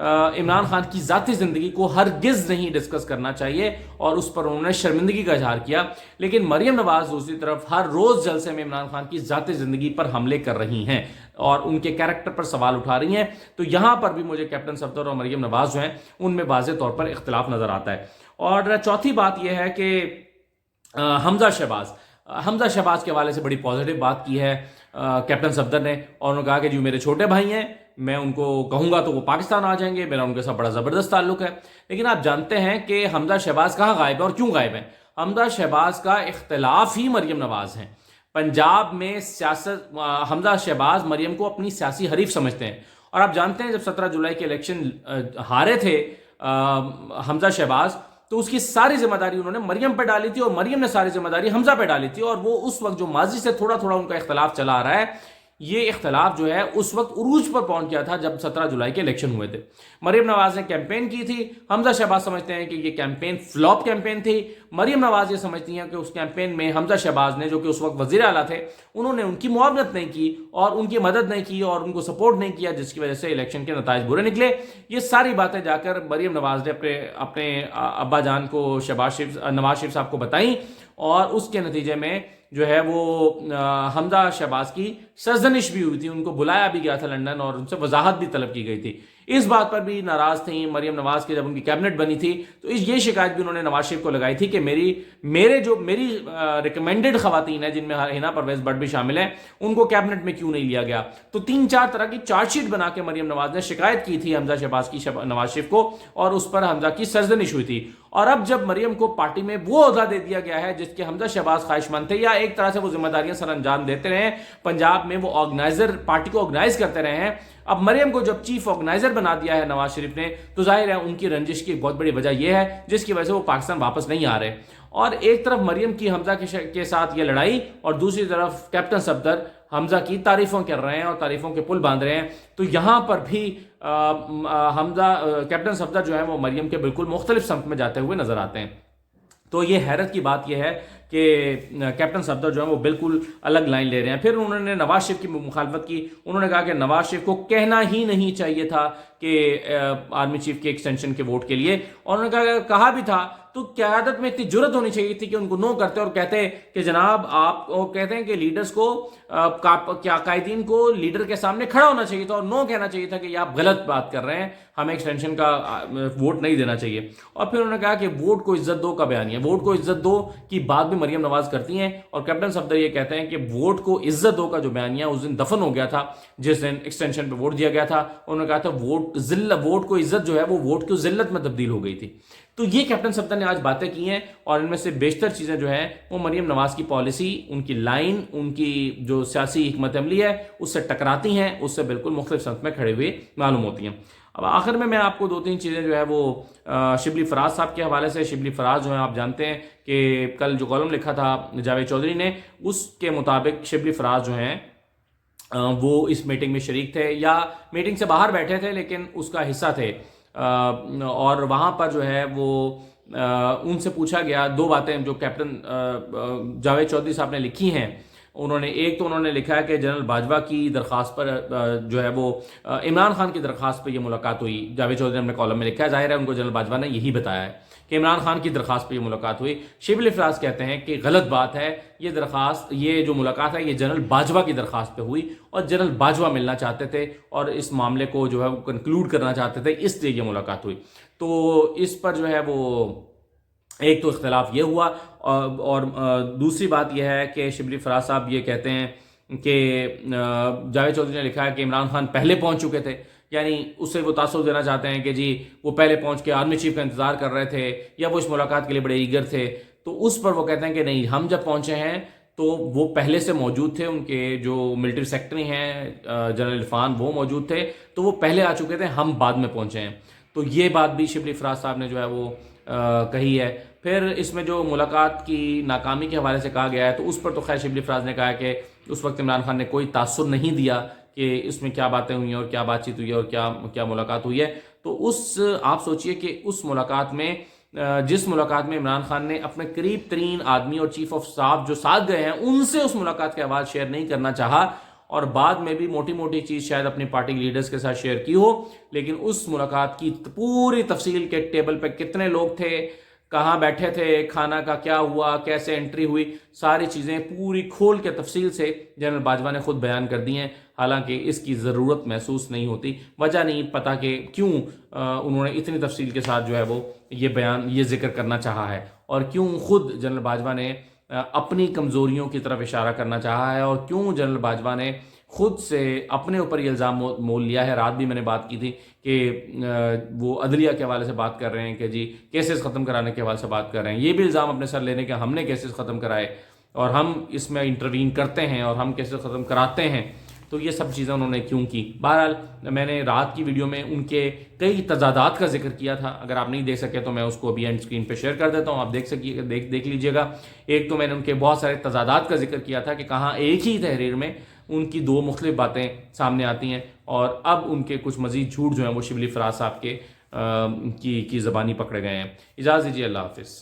عمران خان کی ذاتی زندگی کو ہرگز نہیں ڈسکس کرنا چاہیے اور اس پر انہوں نے شرمندگی کا اظہار کیا. لیکن مریم نواز دوسری طرف ہر روز جلسے میں عمران خان کی ذاتی زندگی پر حملے کر رہی ہیں اور ان کے کیریکٹر پر سوال اٹھا رہی ہیں. تو یہاں پر بھی مجھے کیپٹن صفدر اور مریم نواز جو ہیں ان میں واضح طور پر اختلاف نظر آتا ہے. اور چوتھی بات یہ ہے کہ حمزہ شہباز کے حوالے سے بڑی پازیٹیو بات کی ہے کیپٹن صفدر نے، اور انہوں نے کہا کہ جو میرے چھوٹے بھائی ہیں میں ان کو کہوں گا تو وہ پاکستان آ جائیں گے، میرا ان کے ساتھ بڑا زبردست تعلق ہے. لیکن آپ جانتے ہیں کہ حمزہ شہباز کہاں غائب ہے اور کیوں غائب ہیں؟ حمزہ شہباز کا اختلاف ہی مریم نواز ہیں. پنجاب میں سیاست حمزہ شہباز مریم کو اپنی سیاسی حریف سمجھتے ہیں، اور آپ جانتے ہیں جب 17 جولائی کے الیکشن ہارے تھے حمزہ شہباز تو اس کی ساری ذمہ داری انہوں نے مریم پہ ڈالی تھی اور مریم نے ساری ذمہ داری حمزہ پہ ڈالی تھی. اور وہ اس وقت جو ماضی سے تھوڑا تھوڑا ان کا اختلاف چلا آ رہا ہے، یہ اختلاف جو ہے اس وقت عروج پر پہنچ گیا تھا جب 17 جولائی کے الیکشن ہوئے تھے. مریم نواز نے کیمپین کی تھی، حمزہ شہباز سمجھتے ہیں کہ یہ کیمپین فلاپ کیمپین تھی. مریم نواز یہ سمجھتی ہیں کہ اس کیمپین میں حمزہ شہباز نے، جو کہ اس وقت وزیر اعلیٰ تھے، انہوں نے ان کی معاونت نہیں کی اور ان کی مدد نہیں کی اور ان کو سپورٹ نہیں کیا، جس کی وجہ سے الیکشن کے نتائج برے نکلے. یہ ساری باتیں جا کر مریم نواز نے اپنے ابا جان کو نواز شریف صاحب کو بتائیں، اور اس کے نتیجے میں جو ہے وہ حمزہ شہباز کی سرزنش بھی ہوئی تھی. ان کو بلایا بھی گیا تھا لندن اور ان سے وضاحت بھی طلب کی گئی تھی. اس بات پر بھی ناراض تھیں مریم نواز کے. جب ان کی کیبنٹ بنی تھی تو یہ شکایت بھی انہوں نے نواز شریف کو لگائی تھی کہ میری ریکمینڈڈ خواتین ہیں، جن میں ہنا پرویز بٹ بھی شامل ہیں، ان کو کیبنٹ میں کیوں نہیں لیا گیا. تو 3-4 طرح کی چارج شیٹ بنا کے مریم نواز نے شکایت کی تھی حمزہ شہباز کی نواز شریف کو، اور اس پر حمزہ کی سرزنش ہوئی تھی. اور اب جب مریم کو پارٹی میں وہ عہدہ دے دیا گیا ہے جس کے حمزہ شہباز خواہشمند تھے، یا ایک طرح سے وہ ذمہ داریاں سر انجام دیتے رہے، پنجاب میں وہ پارٹی کو آرگنائز کرتے رہے ہیں، اب مریم کو جب چیف آرگنائزر بنا دیا ہے نواز شریف نے، تو ظاہر ہے ان کی رنجش کی بہت بڑی وجہ یہ ہے جس کی وجہ سے وہ پاکستان واپس نہیں آ رہے. اور ایک طرف مریم کی حمزہ کے ساتھ یہ لڑائی، اور دوسری طرف کیپٹن صفدر حمزہ کی تعریفوں کر رہے ہیں اور تعریفوں کے پل باندھ رہے ہیں. تو یہاں پر بھی کیپٹن صفدر جو ہے وہ مریم کے بالکل مختلف سمت میں جاتے ہوئے نظر آتے ہیں. تو یہ حیرت کی بات یہ ہے کہ کیپٹن صفدر جو ہے وہ بالکل الگ لائن لے رہے ہیں. پھر انہوں نے نواز شریف کی مخالفت کی. انہوں نے کہا کہ نواز شریف کو کہنا ہی نہیں چاہیے تھا کہ آرمی چیف کے ایکسٹینشن کے ووٹ کے لیے، اور انہوں نے کہا بھی تھا تو قیادت میں اتنی جرت ہونی چاہیے تھی کہ ان کو نو کرتے اور کہتے کہ جناب آپ کہتے ہیں کہ لیڈرز کو قائدین کو لیڈر کے سامنے کھڑا ہونا چاہیے تھا اور نو کہنا چاہیے تھا کہ یہ آپ غلط بات کر رہے ہیں، ہمیں ایکسٹینشن کا ووٹ نہیں دینا چاہیے. اور پھر انہوں نے کہا کہ ووٹ کو عزت دو کا بیان ہے، ووٹ کو عزت دو کی بات بھی مریم نواز کرتی ہیں، اور کیپٹن صفدر یہ کہتے ہیں کہ ووٹ کو عزت دو کا جو بیانیہ اس دن دفن ہو گیا تھا جس دن ایکسٹینشن پہ ووٹ دیا گیا تھا. انہوں نے کہا تھا ووٹ کو عزت جو ہے وہ ووٹ کی ذلت میں تبدیل ہو گئی تھی. تو یہ کیپٹن صفدر نے آج باتیں کی ہیں، اور ان میں سے بیشتر چیزیں جو ہیں وہ مریم نواز کی پالیسی، ان کی لائن، ان کی جو سیاسی حکمت عملی ہے اس سے ٹکراتی ہیں، اس سے بالکل مختلف سمت میں کھڑے ہوئے معلوم ہوتی ہیں. اب آخر میں آپ کو 2-3 چیزیں جو ہے وہ شبلی فراز صاحب کے حوالے سے. شبلی فراز جو ہیں آپ جانتے ہیں کہ کل جو کالم لکھا تھا جاوید چودھری نے، اس کے مطابق شبلی فراز جو ہیں وہ اس میٹنگ میں شریک تھے، یا میٹنگ سے باہر بیٹھے تھے لیکن اس کا حصہ تھے. اور وہاں پر جو ہے وہ ان سے پوچھا گیا 2 باتیں جو کیپٹن جاوید چودھری صاحب نے لکھی ہیں. انہوں نے لکھا ہے کہ جنرل باجوہ کی درخواست پر جو ہے وہ عمران خان کی درخواست پہ یہ ملاقات ہوئی. جاوید چودھری نے اپنے کالم میں لکھا ہے، ظاہر ہے ان کو جنرل باجوہ نے یہی بتایا ہے کہ عمران خان کی درخواست پہ یہ ملاقات ہوئی. شبلی فراز کہتے ہیں کہ غلط بات ہے، یہ جو ملاقات ہے یہ جنرل باجوہ کی درخواست پہ ہوئی، اور جنرل باجوہ ملنا چاہتے تھے اور اس معاملے کو جو ہے وہ کنکلوڈ کرنا چاہتے تھے، اس لیے یہ ملاقات ہوئی. تو اس پر جو ہے وہ ایک تو اختلاف یہ ہوا، اور دوسری بات یہ ہے کہ شبلی فراز صاحب یہ کہتے ہیں کہ جاوید چودھری نے لکھا ہے کہ عمران خان پہلے پہنچ چکے تھے، یعنی اسے وہ تاثر دینا چاہتے ہیں کہ جی وہ پہلے پہنچ کے آرمی چیف کا انتظار کر رہے تھے، یا وہ اس ملاقات کے لیے بڑے ایگر تھے. تو اس پر وہ کہتے ہیں کہ نہیں، ہم جب پہنچے ہیں تو وہ پہلے سے موجود تھے، ان کے جو ملٹری سیکٹری ہیں جنرل عرفان وہ موجود تھے، تو وہ پہلے آ چکے تھے، ہم بعد میں پہنچے ہیں. تو یہ بات بھی شبلی فراز صاحب نے جو ہے وہ کہی ہے. پھر اس میں جو ملاقات کی ناکامی کے حوالے سے کہا گیا ہے، تو اس پر تو خیر شبلی فراز نے کہا ہے کہ اس وقت عمران خان نے کوئی تاثر نہیں دیا کہ اس میں کیا باتیں ہوئی ہیں اور کیا بات چیت ہوئی ہے اور کیا ملاقات ہوئی ہے. تو آپ سوچئے کہ اس ملاقات میں، جس ملاقات میں عمران خان نے اپنے قریب ترین آدمی اور چیف آف اسٹاف جو ساتھ گئے ہیں ان سے اس ملاقات کے احوال شیئر نہیں کرنا چاہا، اور بعد میں بھی موٹی موٹی چیز شاید اپنی پارٹی لیڈرز کے ساتھ شیئر کی ہو، لیکن اس ملاقات کی پوری تفصیل کے ٹیبل پہ کتنے لوگ تھے، کہاں بیٹھے تھے، کھانا کا کیا ہوا، کیسے انٹری ہوئی، ساری چیزیں پوری کھول کے تفصیل سے جنرل باجوہ نے خود بیان کر دی ہیں، حالانکہ اس کی ضرورت محسوس نہیں ہوتی، وجہ نہیں پتہ کہ کیوں انہوں نے اتنی تفصیل کے ساتھ جو ہے وہ یہ بیان، یہ ذکر کرنا چاہا ہے، اور کیوں خود جنرل باجوہ نے اپنی کمزوریوں کی طرف اشارہ کرنا چاہا ہے، اور کیوں جنرل باجوہ نے خود سے اپنے اوپر یہ الزام مول لیا ہے۔ رات بھی میں نے بات کی تھی کہ وہ عدلیہ کے حوالے سے بات کر رہے ہیں کہ جی کیسز ختم کرانے کے حوالے سے بات کر رہے ہیں، یہ بھی الزام اپنے سر لینے کہ ہم نے کیسز ختم کرائے اور ہم اس میں انٹروین کرتے ہیں اور ہم کیسز ختم کراتے ہیں، تو یہ سب چیزیں انہوں نے کیوں کی۔ بہرحال میں نے رات کی ویڈیو میں ان کے کئی تضادات کا ذکر کیا تھا، اگر آپ نہیں دیکھ سکے تو میں اس کو ابھی اینڈ اسکرین پہ شیئر کر دیتا ہوں، آپ دیکھ لیجئے گا۔ ایک تو میں نے ان کے بہت سارے تضادات کا ذکر کیا تھا کہ کہاں ایک ہی تحریر میں ان کی دو مختلف باتیں سامنے آتی ہیں، اور اب ان کے کچھ مزید جھوٹ جو ہیں وہ شبلی فراز صاحب کے کی زبانی پکڑے گئے ہیں۔ اجازت دیجیے، اللہ حافظ۔